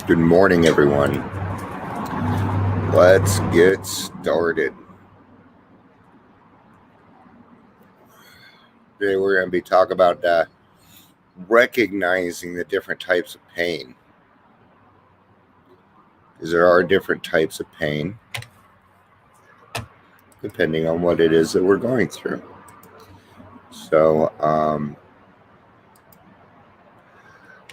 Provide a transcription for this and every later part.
Good morning, everyone. Let's get started. Today we're going to be talking about recognizing the different types of pain. Because there are different types of pain depending on what it is that we're going through. So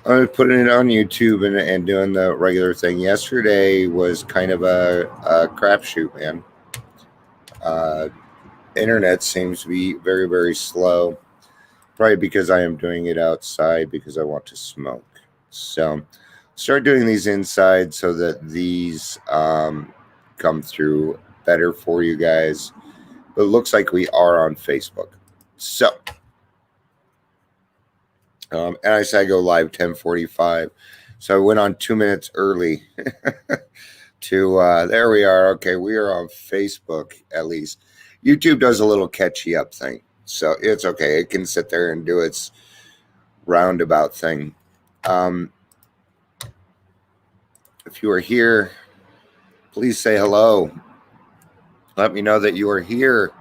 I'm putting it on YouTube and doing the regular thing. Yesterday was kind of a crapshoot, man. Internet seems to be very, very slow. Probably because I am doing it outside because I want to smoke. So start doing these inside so that these come through better for you guys. But it looks like we are on Facebook. So, and I said I go live 10:45. So I went on 2 minutes early to, there we are. Okay, we are on Facebook at least. YouTube does a little catchy up thing. So it's okay. It can sit there and do its roundabout thing. If you are here, please say hello. Let me know that you are here,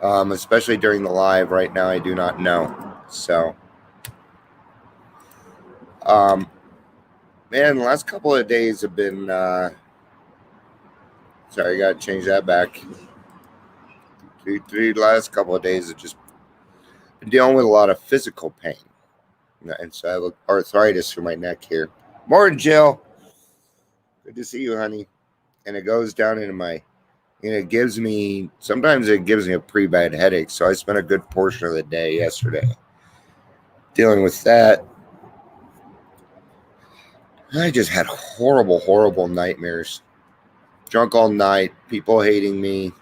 especially during the live. Right now, I do not know. So, man, the last couple of days have been, sorry, I got to change that back. The last couple of days have just been dealing with a lot of physical pain. And so I have arthritis through my neck here. Morning, Jill. Good to see you, honey. And it goes down into my, sometimes it gives me a pretty bad headache. So I spent a good portion of the day yesterday dealing with that. I just had horrible, horrible nightmares. Drunk all night, people hating me.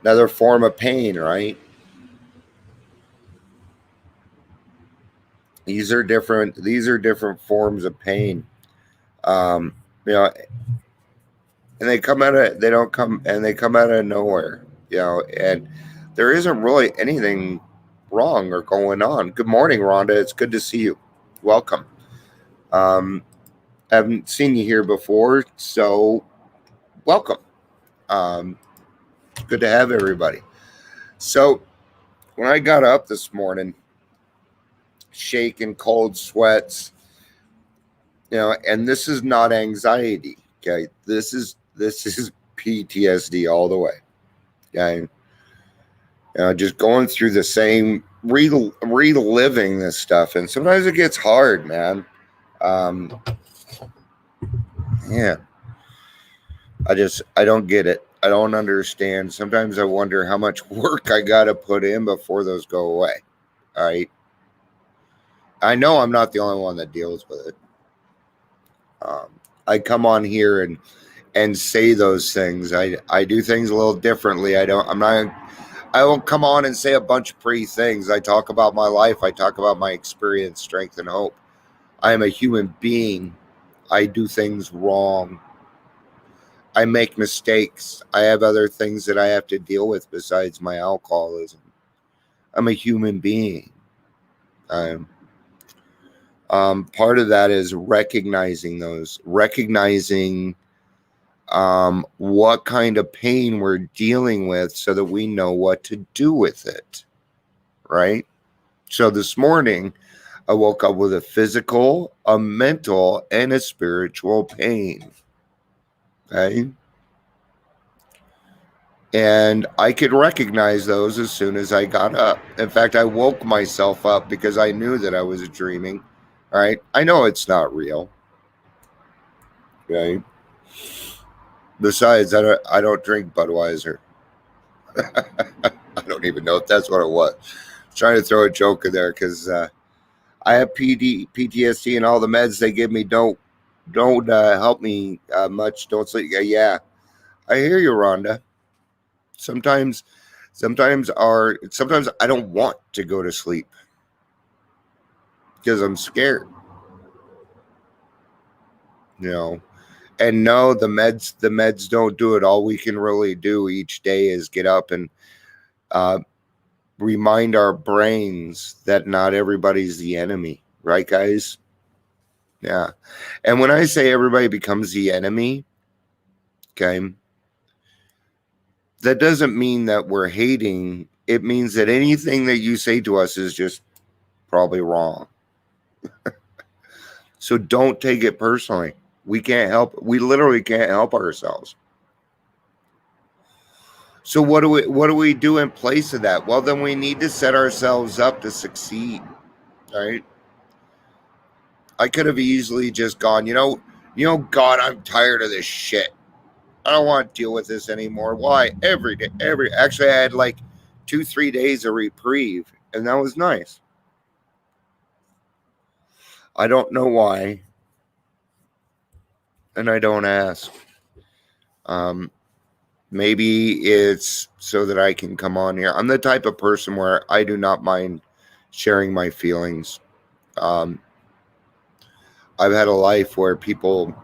Another form of pain, right? These are different forms of pain. And they come out of nowhere, and there isn't really anything wrong or going on. Good morning, Rhonda. It's good to see you. Welcome. I haven't seen you here before, so welcome. Good to have everybody. So when I got up this morning, shaking, cold sweats, and this is not anxiety. Okay, this is PTSD all the way. Okay, just going through the same reliving this stuff, and sometimes it gets hard, man. Yeah, I don't get it. I don't understand. Sometimes I wonder how much work I got to put in before those go away. All right. I know I'm not the only one that deals with it. I come on here and say those things. I do things a little differently. I won't come on and say a bunch of pretty things. I talk about my life. I talk about my experience, strength, and hope. I am a human being. I do things wrong. I make mistakes. I have other things that I have to deal with besides my alcoholism. I'm a human being. Part of that is recognizing what kind of pain we're dealing with so that we know what to do with it, right? So this morning, I woke up with a physical, a mental, and a spiritual pain, okay? And I could recognize those as soon as I got up. In fact, I woke myself up because I knew that I was dreaming. All right. I know it's not real. Okay. Besides, I don't drink Budweiser. I don't even know if that's what it was. I was trying to throw a joke in there because I have PTSD, and all the meds they give me don't help me much. Don't sleep. Yeah, I hear you, Rhonda. Sometimes I don't want to go to sleep because I'm scared. And no, the meds don't do it. All we can really do each day is get up and remind our brains that not everybody's the enemy, right, guys? Yeah. And when I say everybody becomes the enemy, okay, that doesn't mean that we're hating. It means that anything that you say to us is just probably wrong. So don't take it personally. We can't help. We literally can't help ourselves. So what do we do in place of that? Well, then we need to set ourselves up to succeed, right? I could have easily just gone, God, I'm tired of this shit. I don't want to deal with this anymore. Why? Every day, actually, I had like 2-3 days of reprieve, and that was nice. I don't know why, and I don't ask. Maybe it's so that I can come on here. I'm the type of person where I do not mind sharing my feelings. I've had a life where people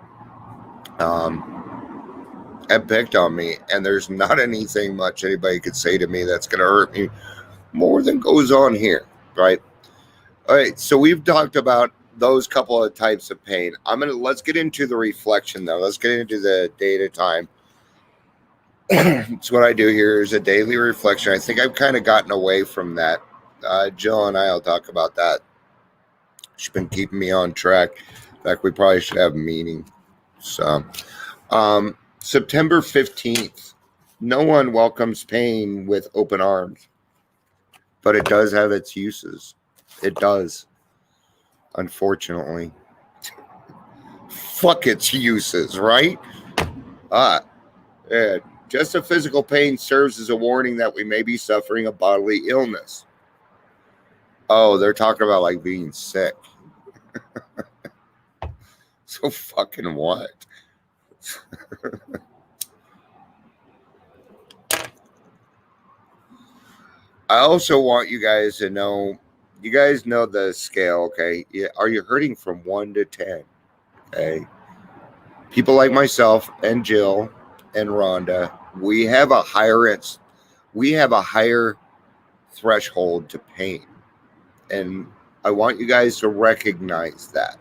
have picked on me, and there's not anything much anybody could say to me that's going to hurt me more than goes on here, right? All right, so we've talked about those couple of types of pain. Let's get into the reflection though. Let's get into the day at a time. So what I do here is a daily reflection. I think I've kind of gotten away from that. Jill and I will talk about that. She's been keeping me on track. In fact, we probably should have a meeting. So, September 15th. No one welcomes pain with open arms, but it does have its uses. It does. Unfortunately. Fuck its uses, right? Yeah. Just a physical pain serves as a warning that we may be suffering a bodily illness. Oh, they're talking about like being sick. So fucking what? I also want you guys to know, you guys know the scale, okay? Are you hurting from 1 to 10? Okay. People like myself and Jill and Rhonda, we have a higher threshold to pain. And I want you guys to recognize that.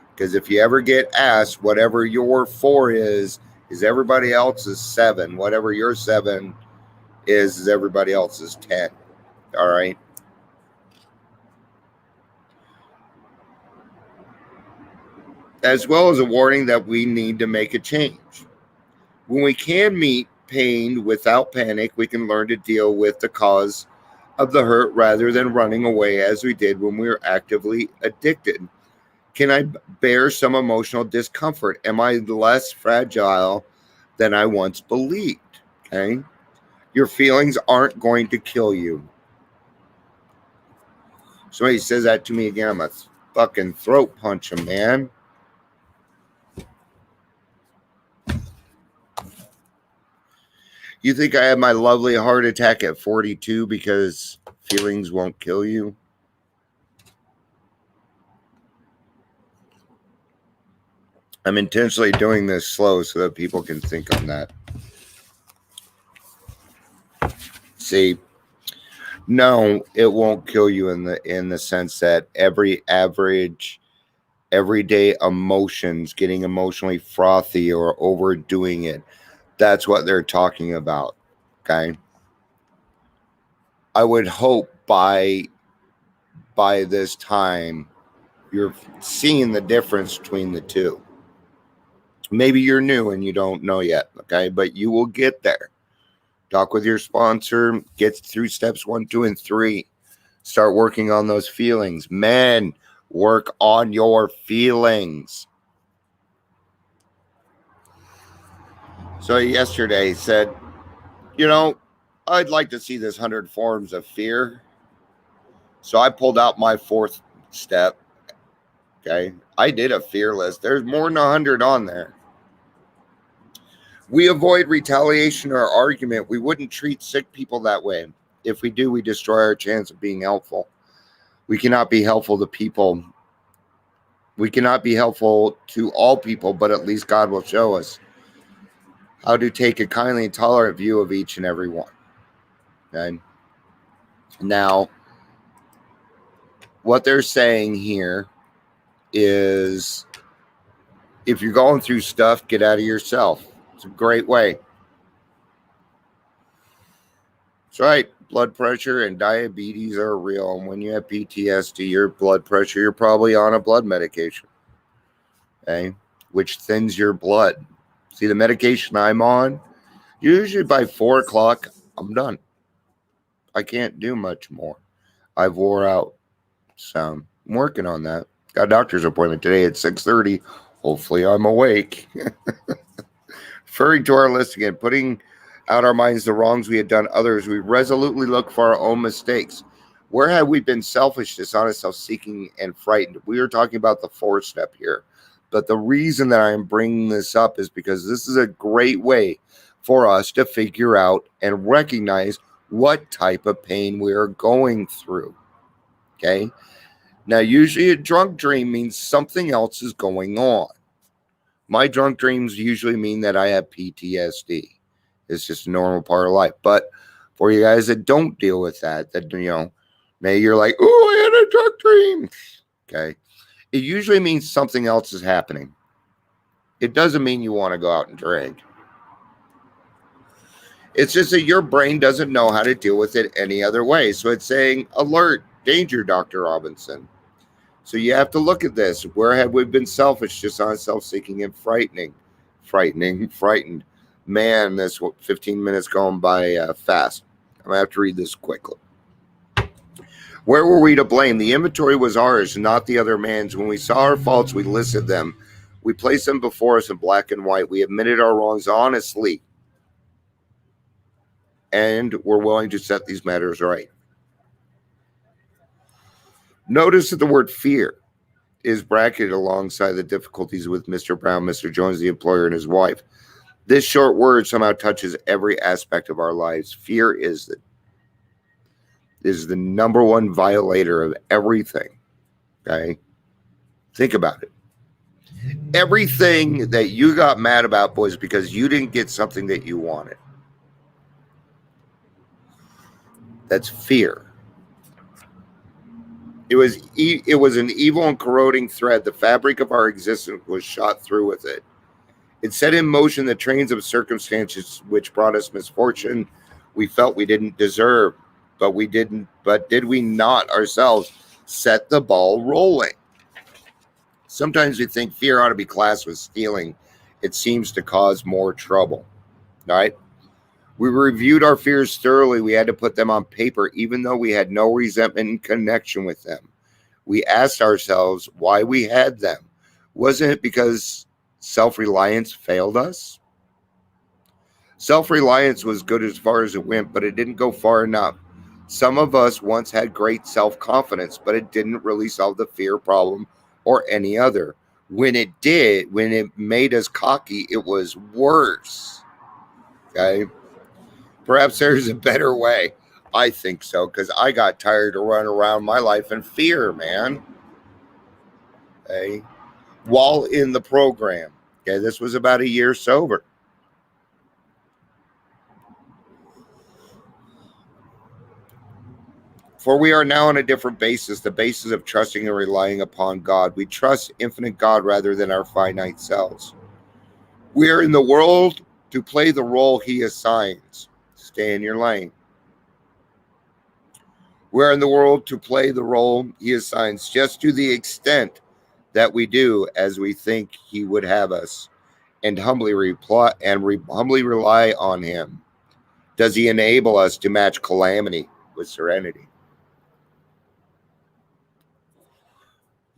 Because if you ever get asked, whatever your 4 is everybody else's 7. Whatever your 7 is everybody else's 10. All right. As well as a warning that we need to make a change. When we can meet pain without panic, we can learn to deal with the cause of the hurt rather than running away as we did when we were actively addicted. Can I bear some emotional discomfort? Am I less fragile than I once believed? Okay. Your feelings aren't going to kill you. Somebody says that to me again, I'm a fucking throat punch him, man. You think I had my lovely heart attack at 42 because feelings won't kill you? I'm intentionally doing this slow so that people can think on that. See, no, it won't kill you in the sense that everyday emotions, getting emotionally frothy or overdoing it, that's what they're talking about. Okay. I would hope by this time you're seeing the difference between the two. Maybe you're new and you don't know yet, okay? But you will get there. Talk with your sponsor, get through steps 1, 2, and 3. Start working on those feelings. Men, work on your feelings. So yesterday said, I'd like to see this 100 forms of fear. So I pulled out my 4th step. Okay. I did a fear list. There's more than 100 on there. We avoid retaliation or argument. We wouldn't treat sick people that way. If we do, we destroy our chance of being helpful. We cannot be helpful to people. We cannot be helpful to all people, but at least God will show us how to take a kindly and tolerant view of each and every one. Okay? Now, what they're saying here is if you're going through stuff, get out of yourself. It's a great way. That's right. Blood pressure and diabetes are real. And when you have PTSD, your blood pressure, you're probably on a blood medication, okay, which thins your blood. See, the medication I'm on, usually by 4 o'clock, I'm done. I can't do much more. I've wore out. So I'm working on that. Got a doctor's appointment today at 6:30. Hopefully I'm awake. Referring to our list again, putting out our minds the wrongs we had done others, we resolutely look for our own mistakes. Where have we been selfish, dishonest, self-seeking, and frightened? We are talking about the 4th step here. But the reason that I am bringing this up is because this is a great way for us to figure out and recognize what type of pain we are going through. Okay? Now, usually a drunk dream means something else is going on. My drunk dreams usually mean that I have PTSD. It's just a normal part of life. But for you guys that don't deal with that, maybe you're like, oh, I had a drunk dream. Okay. It usually means something else is happening. It doesn't mean you want to go out and drink. It's just that your brain doesn't know how to deal with it any other way. So it's saying, alert, danger, Dr. Robinson. So you have to look at this. Where have we been selfish, dishonest, self-seeking, and frightened? Man, this 15 minutes going by fast. I'm going to have to read this quickly. Where were we to blame? The inventory was ours, not the other man's. When we saw our faults, we listed them. We placed them before us in black and white. We admitted our wrongs honestly. And we're willing to set these matters right. Notice that the word fear is bracketed alongside the difficulties with Mr. Brown, Mr. Jones, the employer, and his wife. This short word somehow touches every aspect of our lives. Fear is the number one violator of everything. Okay? Think about it. Everything that you got mad about was because you didn't get something that you wanted. That's fear. It was an evil and corroding thread. The fabric of our existence was shot through with it. It set in motion the trains of circumstances which brought us misfortune we felt we didn't deserve, but did we not ourselves set the ball rolling? Sometimes we think fear ought to be classed with stealing. It seems to cause more trouble. All right? We reviewed our fears thoroughly. We had to put them on paper, even though we had no resentment in connection with them. We asked ourselves why we had them. Wasn't it because self-reliance failed us? Self-reliance was good as far as it went, but it didn't go far enough. Some of us once had great self-confidence, but it didn't really solve the fear problem or any other. When it did, when it made us cocky, it was worse. Okay? Perhaps there's a better way. I think so, because I got tired of running around my life in fear, man. Okay? While in the program. Okay, this was about a year sober. For we are now on a different basis, the basis of trusting and relying upon God. We trust infinite God rather than our finite selves. We are in the world to play the role He assigns. Stay in your lane. We're in the world to play the role He assigns, just to the extent that we do as we think He would have us, and humbly rely on Him. Does He enable us to match calamity with serenity?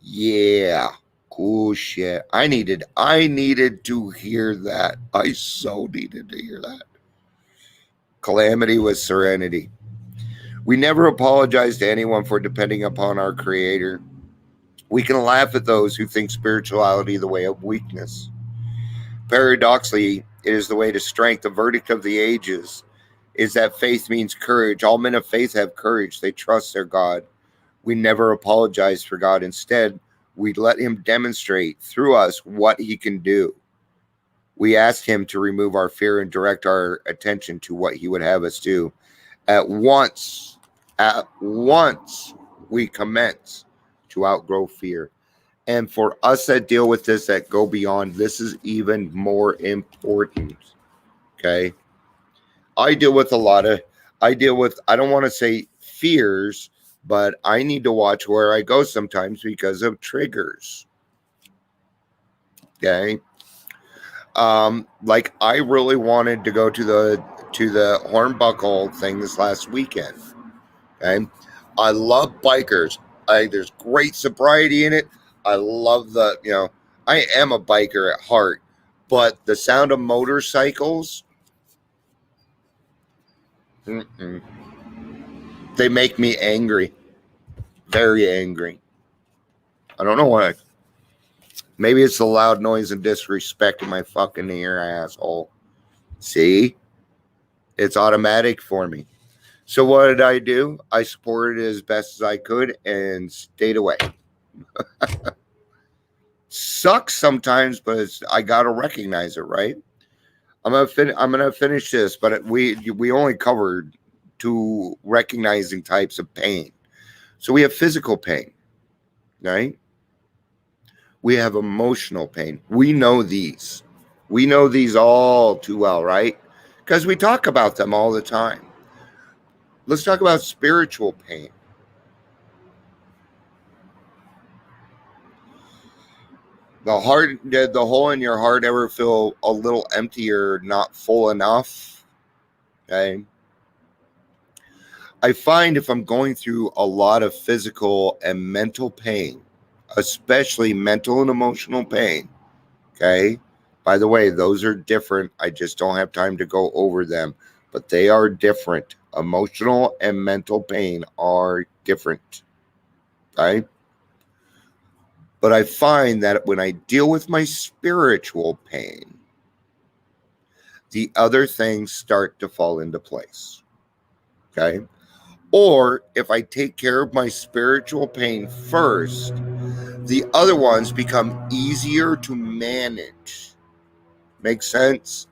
Yeah, cool shit. I needed to hear that. I so needed to hear that. Calamity with serenity. We never apologize to anyone for depending upon our Creator. We can laugh at those who think spirituality the way of weakness. Paradoxically, it is the way to strength. The verdict of the ages is that faith means courage. All men of faith have courage. They trust their God. We never apologize for God. Instead, we let Him demonstrate through us what He can do. We ask Him to remove our fear and direct our attention to what He would have us do. At once we commence to outgrow fear. And for us that deal with this, that go beyond, this is even more important. Okay. I deal with I don't want to say fears, but I need to watch where I go sometimes because of triggers. Okay. Like I really wanted to go to the Hornbuckle thing this last weekend. Okay. I love bikers. There's great sobriety in it. I love I am a biker at heart, but the sound of motorcycles, they make me angry. Very angry. I don't know why. Maybe it's the loud noise and disrespect in my fucking ear, asshole. See? It's automatic for me. So what did I do? I supported it as best as I could and stayed away. Sucks sometimes, but I gotta recognize it, right? I'm gonna finish this, but we only covered 2 recognizing types of pain. So we have physical pain, right? We have emotional pain. We know these. We know these all too well, right? Because we talk about them all the time. Let's talk about spiritual pain. Did the hole in your heart ever feel a little empty or not full enough? Okay. I find if I'm going through a lot of physical and mental pain, especially mental and emotional pain, okay? By the way, those are different. I just don't have time to go over them, but they are different. Emotional and mental pain are different, okay? But I find that when I deal with my spiritual pain, the other things start to fall into place, okay? Or if I take care of my spiritual pain first, the other ones become easier to manage. Make sense?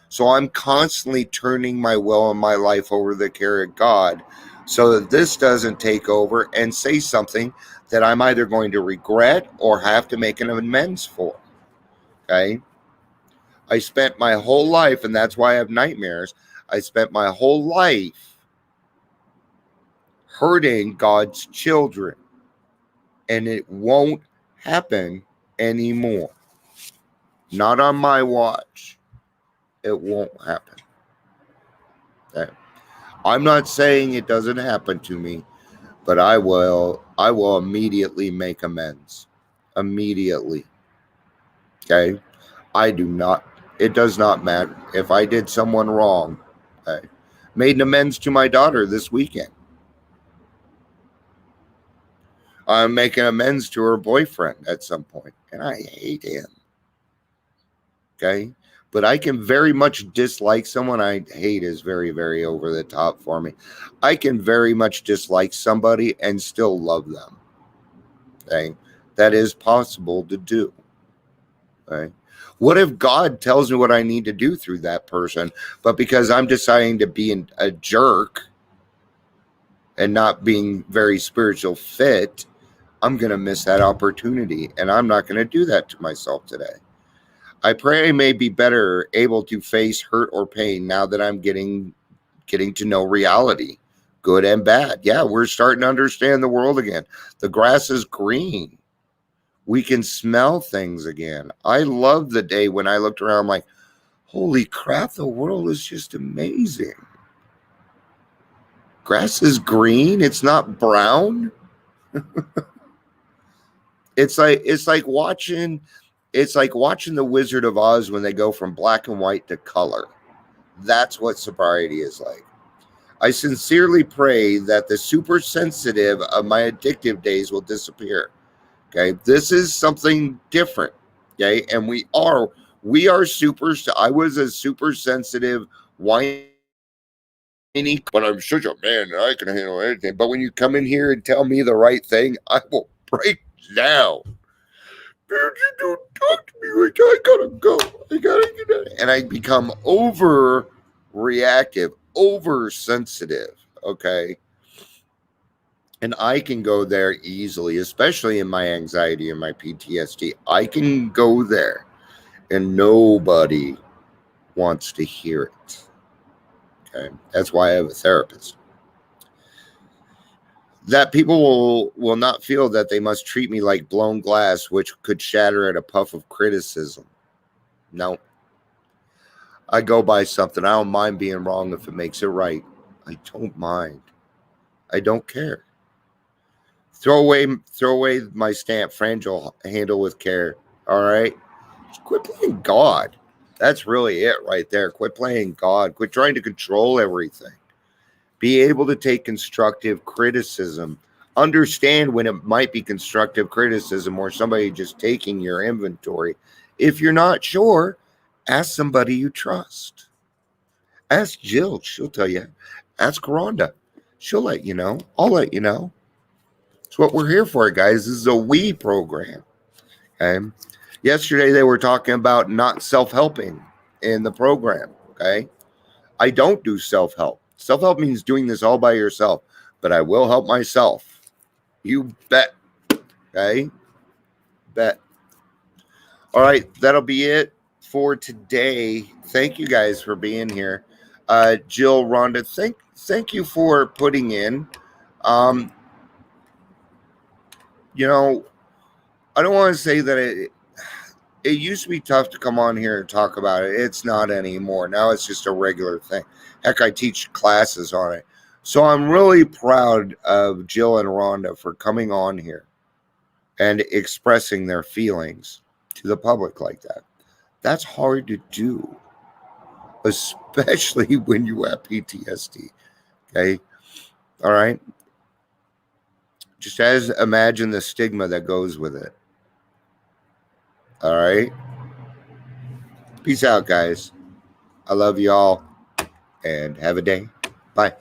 So I'm constantly turning my will and my life over to the care of God so that this doesn't take over and say something that I'm either going to regret or have to make an amends for. Okay? I spent my whole life, and that's why I have nightmares. I spent my whole life hurting God's children, and it won't happen anymore. Not on my watch. It won't happen. Okay. I'm not saying it doesn't happen to me, but I will immediately make amends. Immediately. Okay? It does not matter. If I did someone wrong, okay, made an amends to my daughter this weekend. I'm making amends to her boyfriend at some point, and I hate him. Okay? But I can very much dislike someone. I hate is very, very over the top for me. I can very much dislike somebody and still love them. Okay? That is possible to do. Okay? What if God tells me what I need to do through that person, but because I'm deciding to be a jerk and not being very spiritual fit, I'm going to miss that opportunity, and I'm not going to do that to myself today. I pray I may be better able to face hurt or pain now that I'm getting to know reality, good and bad. Yeah, we're starting to understand the world again. The grass is green. We can smell things again. I love the day when I looked around like, holy crap, the world is just amazing. Grass is green. It's not brown. It's like watching the Wizard of Oz when they go from black and white to color. That's what sobriety is like. I sincerely pray that the super sensitive of my addictive days will disappear. Okay, this is something different. Okay, and we are super. I was a super sensitive, whiny, but I'm such a man that I can handle anything. But when you come in here and tell me the right thing, I will break down. You don't talk to me like I gotta go. I gotta get out. And I become overreactive, oversensitive. Okay. And I can go there easily, especially in my anxiety and my PTSD. I can go there and nobody wants to hear it. Okay. That's why I have a therapist. That people will not feel that they must treat me like blown glass, which could shatter at a puff of criticism. No. I go by something. I don't mind being wrong if it makes it right. I don't mind. I don't care. Throw away my stamp fragile, handle with care. All right. Just quit playing God. That's really it right there. Quit playing God. Quit trying to control everything. Be able to take constructive criticism. Understand when it might be constructive criticism or somebody just taking your inventory. If you're not sure, ask somebody you trust. Ask Jill. She'll tell you. Ask Rhonda. She'll let you know. I'll let you know. It's what we're here for, guys. This is a we program. Okay. Yesterday they were talking about not self-helping in the program. Okay. I don't do self-help. Self-help means doing this all by yourself, but I will help myself. You bet. Okay. Bet. All right. That'll be it for today. Thank you guys for being here. Jill, Rhonda, thank you for putting in. You know, I don't want to say that it used to be tough to come on here and talk about it. It's not anymore. Now it's just a regular thing. Heck, I teach classes on it. So I'm really proud of Jill and Rhonda for coming on here and expressing their feelings to the public like that. That's hard to do, especially when you have PTSD. Okay. All right. Just imagine the stigma that goes with it. All right. Peace out, guys. I love you all and have a day. Bye.